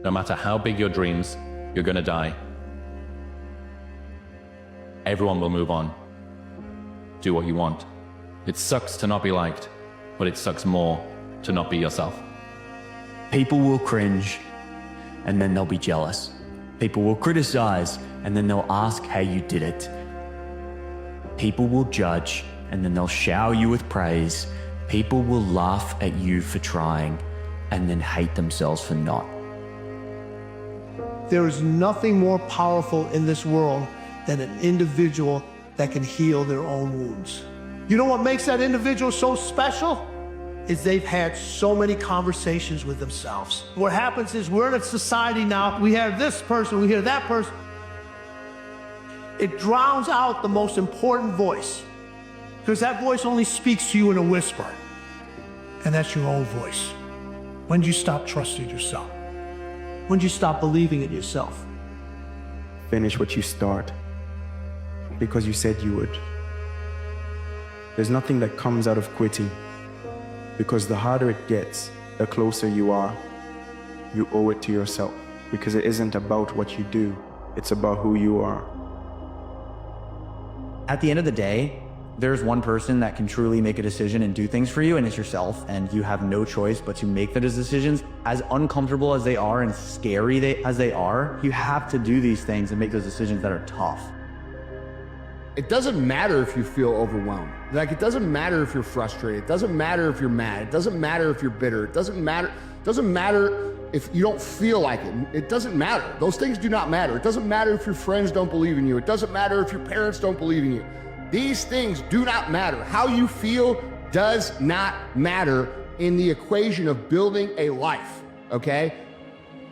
No matter how big your dreams, you're gonna die. Everyone will move on. Do what you want. It sucks to not be liked, but it sucks more to not be yourself. People will cringe, and then they'll be jealous. People will criticize, and then they'll ask how you did it. People will judge, and then they'll shower you with praise. People will laugh at you for trying, and then hate themselves for not. There is nothing more powerful in this world than an individual that can heal their own wounds. You know what makes that individual so special? Is they've had so many conversations with themselves. What happens is we're in a society now, we have this person, we hear that person. It drowns out the most important voice, because that voice only speaks to you in a whisper, and that's your own voice. When did you stop trusting yourself? When did you stop believing in yourself? Finish what you start, because you said you would. There's nothing that comes out of quitting, because the harder it gets, the closer you are. You owe it to yourself, because it isn't about what you do, it's about who you are. At the end of the day, there's one person that can truly make a decision and do things for you, and it's yourself, and you have no choice but to make those decisions. As uncomfortable as they are and scary as they are, you have to do these things and make those decisions that are tough. It doesn't matter if you feel overwhelmed. Like, it doesn't matter if you're frustrated. It doesn't matter if you're mad. It doesn't matter if you're bitter. It doesn't matter if you don't feel like it. It doesn't matter. Those things do not matter. It doesn't matter if your friends don't believe in you. It doesn't matter if your parents don't believe in you. These things do not matter. How you feel does not matter in the equation of building a life, okay?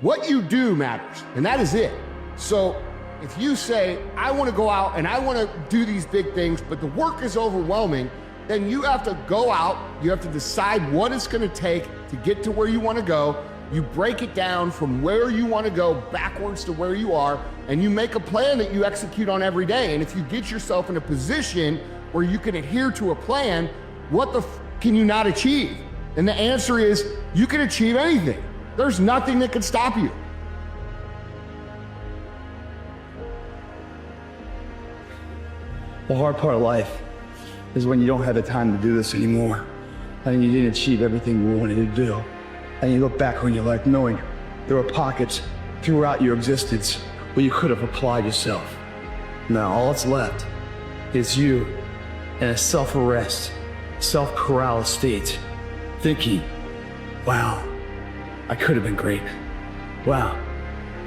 What you do matters, and that is it. So if you say, I want to go out and I want to do these big things, but the work is overwhelming, then you have to go out, you have to decide what it's going to take to get to where you want to go. You break it down from where you want to go backwards to where you are, and you make a plan that you execute on every day. And if you get yourself in a position where you can adhere to a plan, what the can you not achieve? And the answer is, you can achieve anything. There's nothing that can stop you. The hard part of life is when you don't have the time to do this anymore, and you didn't achieve everything you wanted to do. And you look back on your life knowing there were pockets throughout your existence where you could have applied yourself. Now all that's left is you in a self-arrest, self-corral state, thinking, wow, I could have been great. Wow,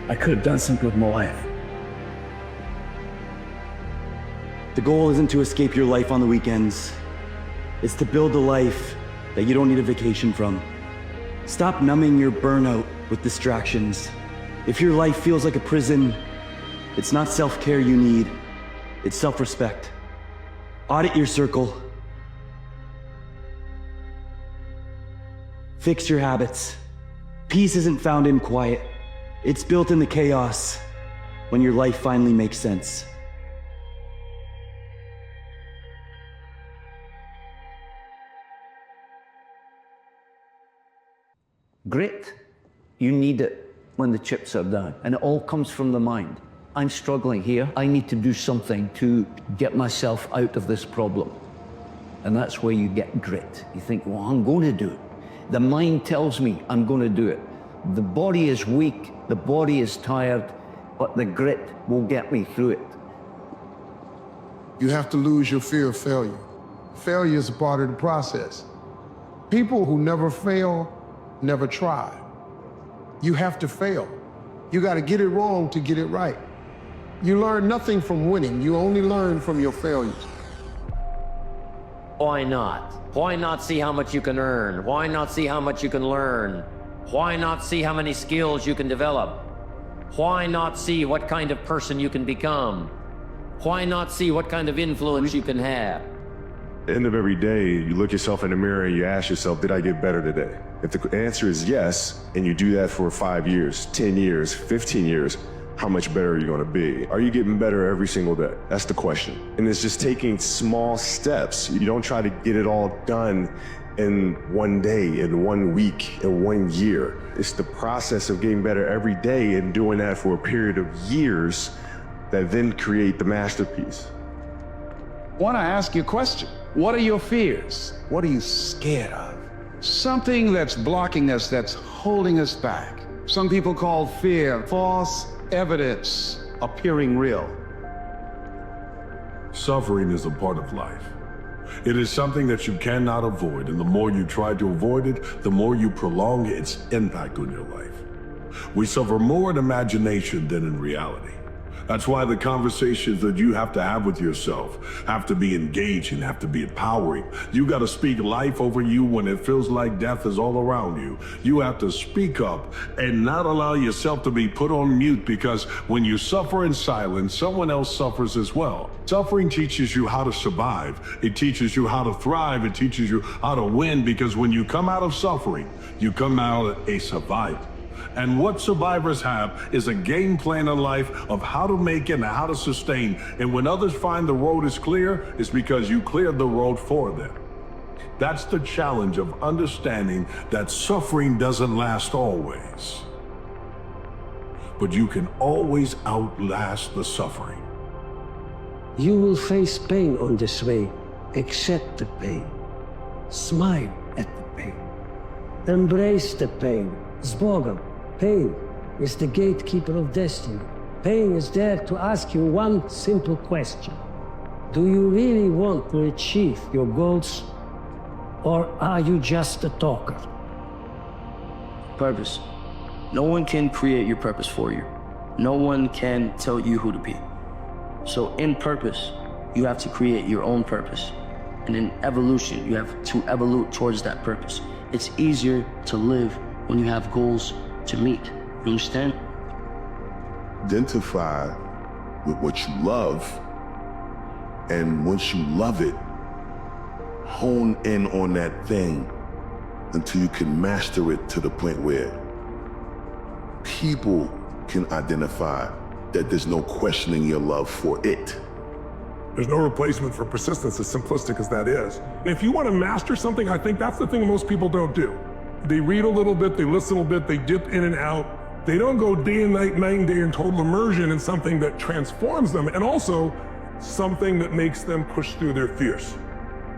I could have done something with my life. The goal isn't to escape your life on the weekends. It's to build a life that you don't need a vacation from. Stop numbing your burnout with distractions. If your life feels like a prison, it's not self-care you need, it's self-respect. Audit your circle. Fix your habits. Peace isn't found in quiet. It's built in the chaos when your life finally makes sense. Grit, you need it when the chips are down, and it all comes from the mind. I'm struggling here. I need to do something to get myself out of this problem. And that's where you get grit. You think, well, I'm going to do it. The mind tells me I'm going to do it. The body is weak, the body is tired, but the grit will get me through it. You have to lose your fear of failure. Failure is a part of the process. People who never fail never try. You have to fail. You got to get it wrong to get it right. You learn nothing from winning. You only learn from your failures. Why not? Why not see how much you can earn? Why not see how much you can learn? Why not see how many skills you can develop? Why not see what kind of person you can become? Why not see what kind of influence you can have? At the end of every day, you look yourself in the mirror and you ask yourself, did I get better today? If the answer is yes, and you do that for 5 years, 10 years, 15 years, how much better are you gonna be? Are you getting better every single day? That's the question. And it's just taking small steps. You don't try to get it all done in one day, in 1 week, in 1 year. It's the process of getting better every day and doing that for a period of years that then create the masterpiece. I want to ask you a question. What are your fears? What are you scared of? Something that's blocking us, that's holding us back. Some people call fear false evidence appearing real. Suffering is a part of life. It is something that you cannot avoid, and the more you try to avoid it, the more you prolong its impact on your life. We suffer more in imagination than in reality. That's why the conversations that you have to have with yourself have to be engaging, have to be empowering. You got to speak life over you when it feels like death is all around you. You have to speak up and not allow yourself to be put on mute, because when you suffer in silence, someone else suffers as well. Suffering teaches you how to survive. It teaches you how to thrive. It teaches you how to win, because when you come out of suffering, you come out a survivor. And what survivors have is a game plan in life of how to make it and how to sustain. And when others find the road is clear, it's because you cleared the road for them. That's the challenge of understanding that suffering doesn't last always. But you can always outlast the suffering. You will face pain on this way. Accept the pain. Smile at the pain. Embrace the pain. Zbogam. Pain is the gatekeeper of destiny. Pain is there to ask you one simple question. Do you really want to achieve your goals, or are you just a talker? Purpose. No one can create your purpose for you. No one can tell you who to be. So in purpose, you have to create your own purpose. And in evolution, you have to evolve towards that purpose. It's easier to live when you have goals to meet. You understand? Identify with what you love, and once you love it, hone in on that thing until you can master it to the point where people can identify that there's no questioning your love for it. There's no replacement for persistence, as simplistic as that is. And if you want to master something, I think that's the thing most people don't do. They read a little bit, they listen a little bit, they dip in and out. They don't go day and night, night and day in total immersion in something that transforms them, and also something that makes them push through their fears.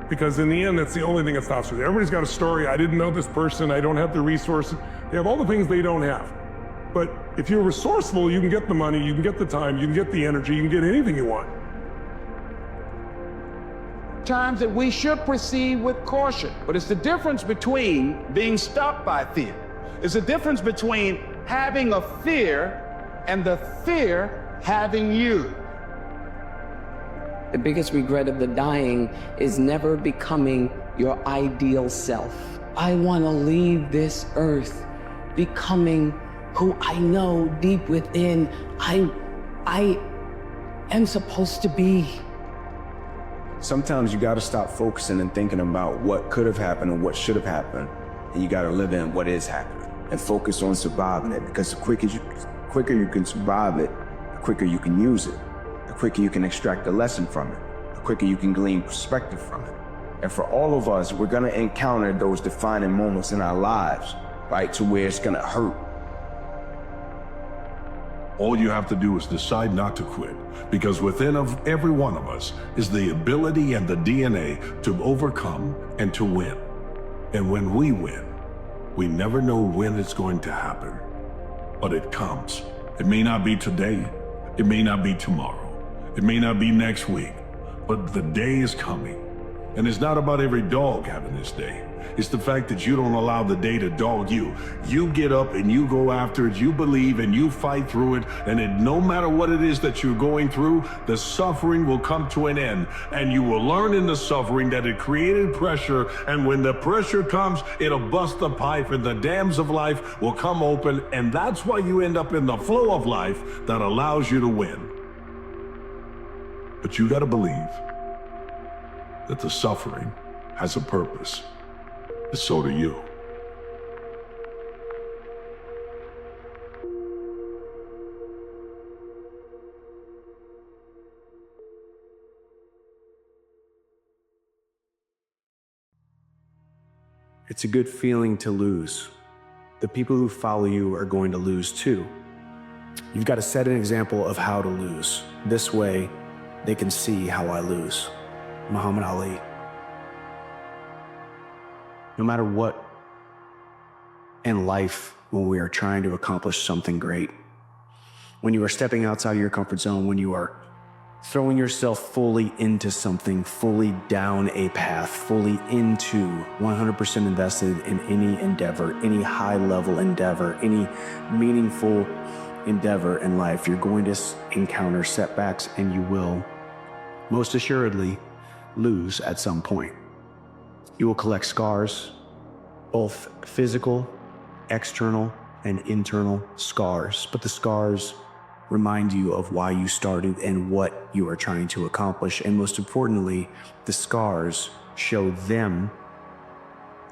Because in the end, that's the only thing that stops you. Everybody's got a story. I didn't know this person. I don't have the resources. They have all the things they don't have. But if you're resourceful, you can get the money, you can get the time, you can get the energy, you can get anything you want. Times that we should proceed with caution. But it's the difference between being stopped by fear. It's the difference between having a fear and the fear having you. The biggest regret of the dying is never becoming your ideal self. I want to leave this earth becoming who I know deep within I am supposed to be. Sometimes you gotta stop focusing and thinking about what could have happened and what should have happened, and you gotta live in what is happening and focus on surviving it, because the quicker you can survive it, the quicker you can use it, the quicker you can extract a lesson from it, the quicker you can glean perspective from it. And for all of us, we're gonna encounter those defining moments in our lives, right, to where it's gonna hurt. All you have to do is decide not to quit, because within of every one of us is the ability and the DNA to overcome and to win. And when we win, we never know when it's going to happen, but it comes. It may not be today, it may not be tomorrow, it may not be next week, but the day is coming. And it's not about every dog having this day. It's the fact that you don't allow the day to dog you. You get up and you go after it, you believe and you fight through it, and no matter what it is that you're going through, the suffering will come to an end. And you will learn in the suffering that it created pressure, and when the pressure comes, it'll bust the pipe and the dams of life will come open, and that's why you end up in the flow of life that allows you to win. But you gotta believe that the suffering has a purpose. And so do you. It's a good feeling to lose. The people who follow you are going to lose too. You've got to set an example of how to lose. This way, they can see how I lose. Muhammad Ali. No matter what in life, when we are trying to accomplish something great, when you are stepping outside of your comfort zone, when you are throwing yourself fully into something, fully down a path, fully into 100% invested in any endeavor, any high-level endeavor, any meaningful endeavor in life, you're going to encounter setbacks, and you will most assuredly lose at some point. You will collect scars, both physical, external, and internal scars, but the scars remind you of why you started and what you are trying to accomplish. And most importantly, the scars show them,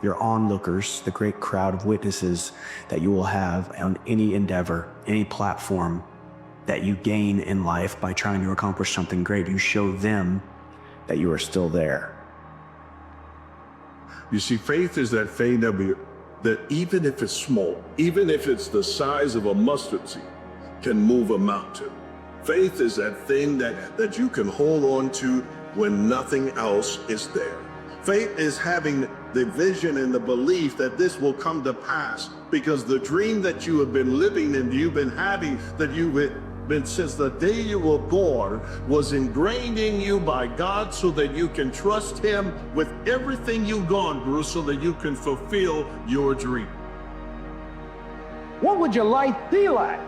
your onlookers, the great crowd of witnesses that you will have on any endeavor, any platform that you gain in life by trying to accomplish something great. You show them that you are still there. You see, faith is that thing that even if it's small, even if it's the size of a mustard seed, can move a mountain. Faith is that thing that you can hold on to when nothing else is there. Faith is having the vision and the belief that this will come to pass, because the dream that you have been living and you've been having, that you've been since the day you were born, was ingrained in you by God so that you can trust Him with everything you've gone through so that you can fulfill your dream. What would your life be like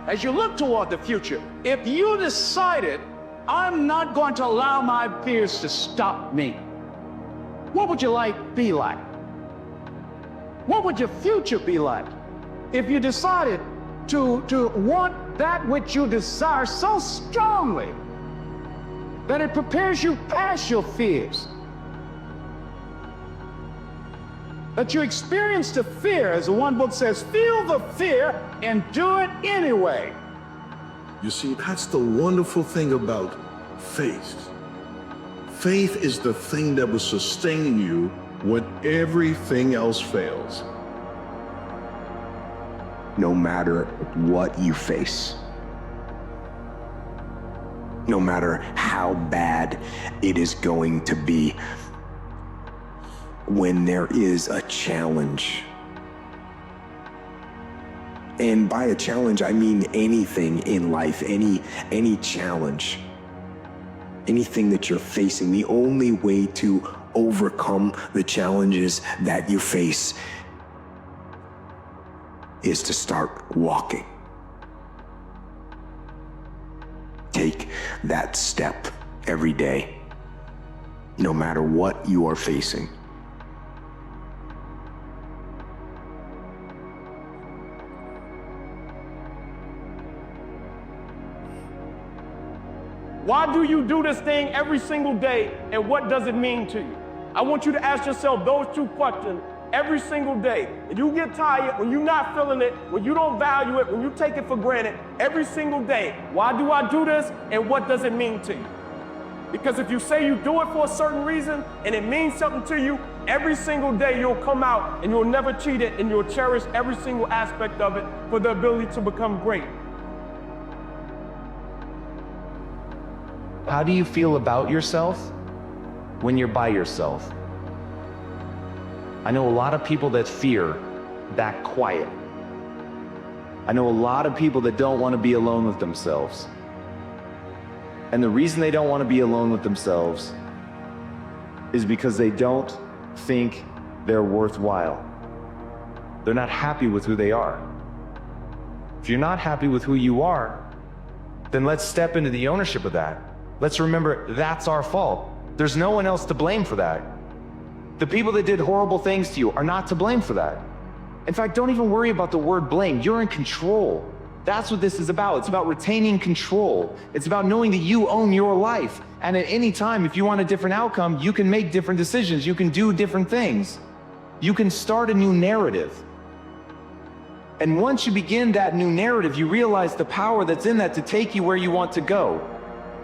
as you look toward the future if you decided, I'm not going to allow my fears to stop me? What would your life be like? What would your future be like if you decided to want that which you desire so strongly that it prepares you past your fears? That you experience the fear, as the one book says, feel the fear and do it anyway. You see, that's the wonderful thing about faith. Faith is the thing that will sustain you when everything else fails. No matter what you face, no matter how bad it is going to be, when there is a challenge, and by a challenge I mean anything in life, any challenge, anything that you're facing, the only way to overcome the challenges that you face is to start walking. Take that step every day, no matter what you are facing. Why do you do this thing every single day, and what does it mean to you? I want you to ask yourself those two questions every single day. When you get tired, when you're not feeling it, when you don't value it, when you take it for granted, every single day, why do I do this, and what does it mean to you? Because if you say you do it for a certain reason, and it means something to you, every single day you'll come out and you'll never cheat it, and you'll cherish every single aspect of it for the ability to become great. How do you feel about yourself when you're by yourself? I know a lot of people that fear that quiet. I know a lot of people that don't want to be alone with themselves. And the reason they don't want to be alone with themselves is because they don't think they're worthwhile. They're not happy with who they are. If you're not happy with who you are, then let's step into the ownership of that. Let's remember that's our fault. There's no one else to blame for that. The people that did horrible things to you are not to blame for that. In fact, don't even worry about the word blame. You're in control. That's what this is about. It's about retaining control. It's about knowing that you own your life. And at any time, if you want a different outcome, you can make different decisions. You can do different things. You can start a new narrative. And once you begin that new narrative, you realize the power that's in that to take you where you want to go.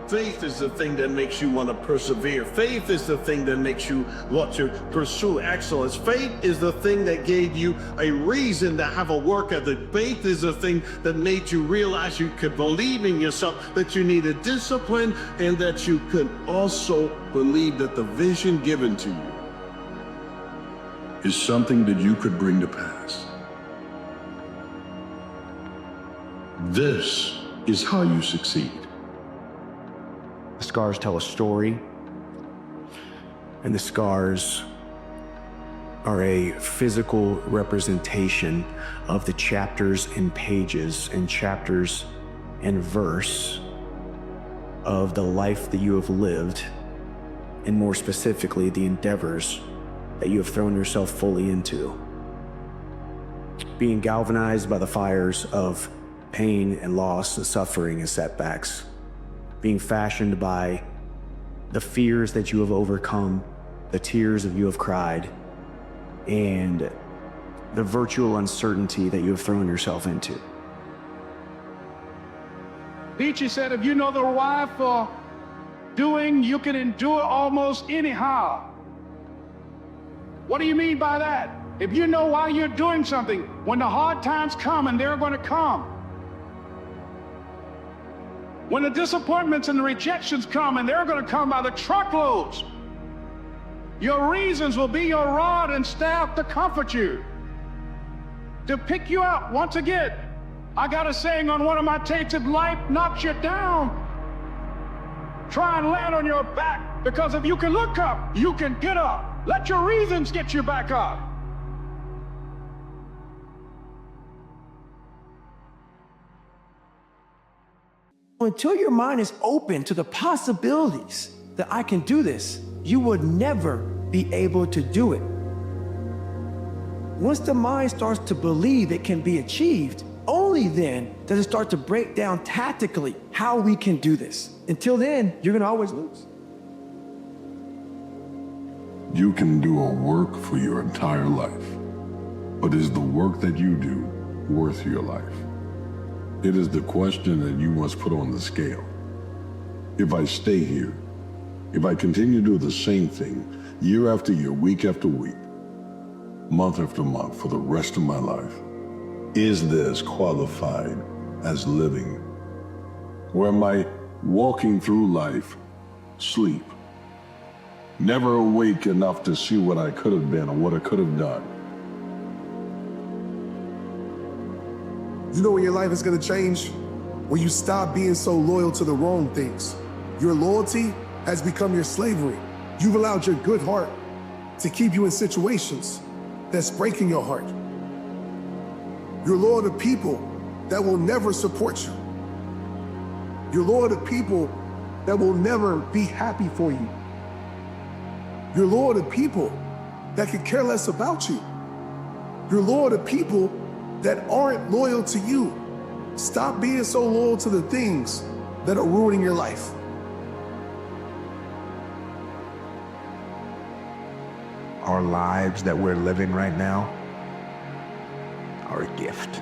Faith is the thing that makes you want to persevere. Faith is the thing that makes you want to pursue excellence. Faith is the thing that gave you a reason to have a work ethic. Faith is the thing that made you realize you could believe in yourself, that you needed discipline, and that you could also believe that the vision given to you is something that you could bring to pass. This is how you succeed. The scars tell a story, and the scars are a physical representation of the chapters and pages and chapters and verse of the life that you have lived, and more specifically, the endeavors that you have thrown yourself fully into. Being galvanized by the fires of pain and loss and suffering and setbacks, being fashioned by the fears that you have overcome, the tears that you have cried, and the virtual uncertainty that you have thrown yourself into. Nietzsche said, if you know the why for doing, you can endure almost anyhow. What do you mean by that? If you know why you're doing something, when the hard times come, and they're going to come, when the disappointments and the rejections come, and they're going to come by the truckloads, your reasons will be your rod and staff to comfort you, to pick you up. Once again, I got a saying on one of my tapes: if life knocks you down, try and land on your back, because if you can look up, you can get up. Let your reasons get you back up. Until your mind is open to the possibilities that I can do this, you would never be able to do it. Once the mind starts to believe it can be achieved, only then does it start to break down tactically how we can do this. Until then, you're gonna always lose. You can do a work for your entire life, but is the work that you do worth your life? It is the question that you must put on the scale. If I stay here, if I continue to do the same thing year after year, week after week, month after month for the rest of my life, is this qualified as living? Or am I walking through life, sleep, never awake enough to see what I could have been or what I could have done? You know when your life is gonna change? When you stop being so loyal to the wrong things. Your loyalty has become your slavery. You've allowed your good heart to keep you in situations that's breaking your heart. You're loyal to people that will never support you. You're loyal to people that will never be happy for you. You're loyal to people that could care less about you. You're loyal to people that aren't loyal to you. Stop being so loyal to the things that are ruining your life. Our lives that we're living right now are a gift.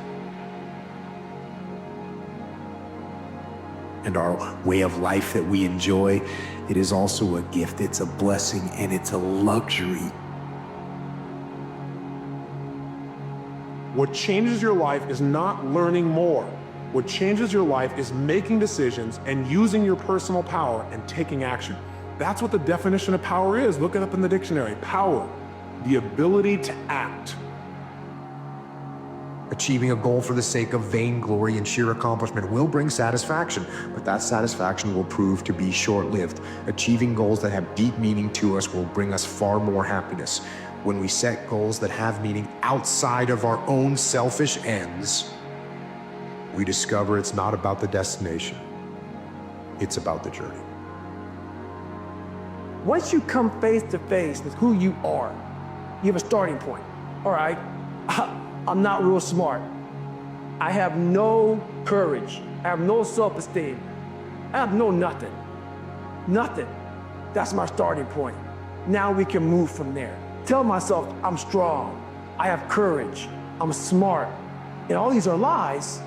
And our way of life that we enjoy, it is also a gift. It's a blessing and it's a luxury. What changes your life is not learning more. What changes your life is making decisions and using your personal power and taking action. That's what the definition of power is. Look it up in the dictionary. Power, the ability to act. Achieving a goal for the sake of vainglory and sheer accomplishment will bring satisfaction, but that satisfaction will prove to be short-lived. Achieving goals that have deep meaning to us will bring us far more happiness. When we set goals that have meaning outside of our own selfish ends, we discover it's not about the destination, it's about the journey. Once you come face to face with who you are, you have a starting point. All right, I'm not real smart. I have no courage. I have no self-esteem. I have no nothing. Nothing. That's my starting point. Now we can move from there. Tell myself I'm strong, I have courage, I'm smart, and all these are lies.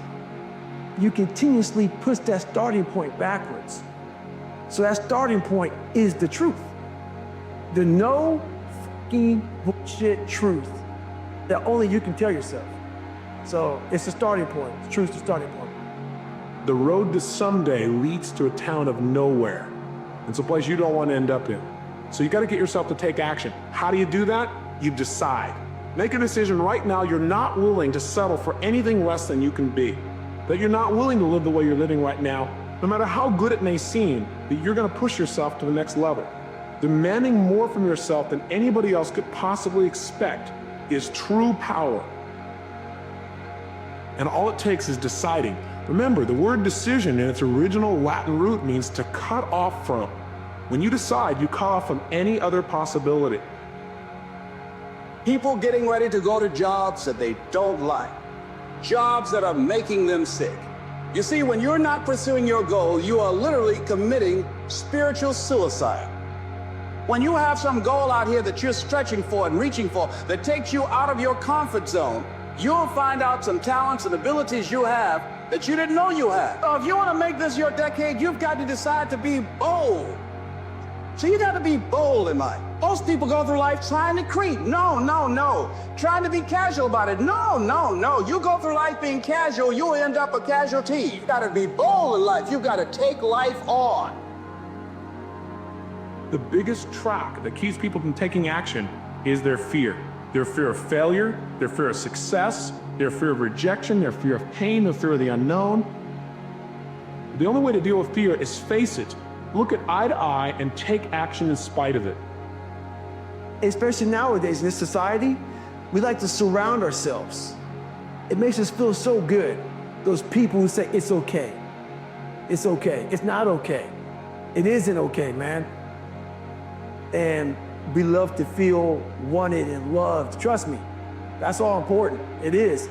You continuously push that starting point backwards. So that starting point is the truth. The no fucking bullshit truth that only you can tell yourself. So it's the starting point. Truth's the starting point. The road to someday leads to a town of nowhere. It's a place you don't want to end up in. So you got to get yourself to take action. How do you do that? You decide. Make a decision right now you're not willing to settle for anything less than you can be. That you're not willing to live the way you're living right now, no matter how good it may seem, that you're going to push yourself to the next level. Demanding more from yourself than anybody else could possibly expect is true power. And all it takes is deciding. Remember, the word decision in its original Latin root means to cut off from. When you decide, you cut off from any other possibility. People getting ready to go to jobs that they don't like. Jobs that are making them sick. You see, when you're not pursuing your goal, you are literally committing spiritual suicide. When you have some goal out here that you're stretching for and reaching for that takes you out of your comfort zone, you'll find out some talents and abilities you have that you didn't know you had. So if you want to make this your decade, you've got to decide to be bold. So you got to be bold in life. Most people go through life trying to creep. No. Trying to be casual about it. No. You go through life being casual, you'll end up a casualty. You got to be bold in life. You've got to take life on. The biggest track that keeps people from taking action is their fear. Their fear of failure, their fear of success, their fear of rejection, their fear of pain, their fear of the unknown. The only way to deal with fear is face it, look it eye to eye, and take action in spite of it. Especially nowadays in this society, we like to surround ourselves. It makes us feel so good. Those people who say, it's okay. It's okay. It's not okay. It isn't okay, man. And we love to feel wanted and loved. Trust me, that's all important. It is.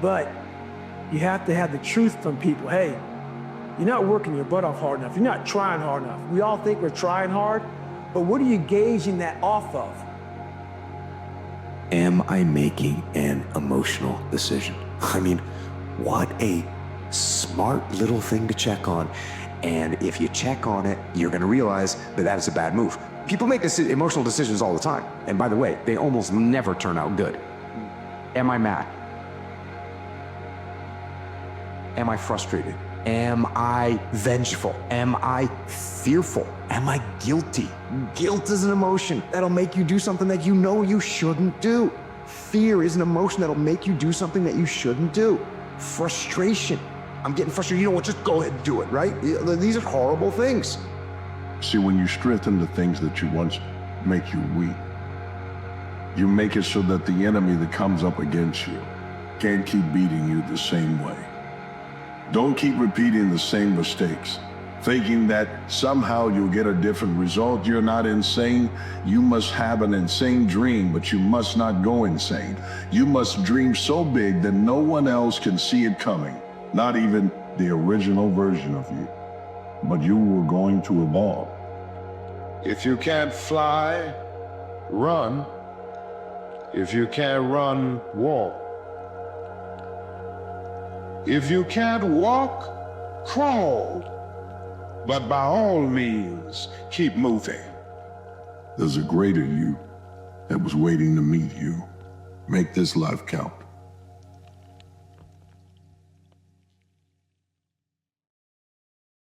But you have to have the truth from people. Hey, you're not working your butt off hard enough. You're not trying hard enough. We all think we're trying hard, but what are you gauging that off of? Am I making an emotional decision? I mean, what a smart little thing to check on. And if you check on it, you're going to realize that that is a bad move. People make emotional decisions all the time. And by the way, they almost never turn out good. Am I mad? Am I frustrated? Am I vengeful? Am I fearful? Am I guilty? Guilt is an emotion that'll make you do something that you know you shouldn't do. Fear is an emotion that'll make you do something that you shouldn't do. Frustration. I'm getting frustrated. You know what? Just go ahead and do it, right? These are horrible things. See, when you strengthen the things that you once make you weak, you make it so that the enemy that comes up against you can't keep beating you the same way. Don't keep repeating the same mistakes, thinking that somehow you'll get a different result. You're not insane. You must have an insane dream, but you must not go insane. You must dream so big that no one else can see it coming, not even the original version of you. But you were going to evolve. If you can't fly, run. If you can't run, walk. If you can't walk, crawl. But by all means, keep moving. There's a greater you that was waiting to meet you. Make this life count.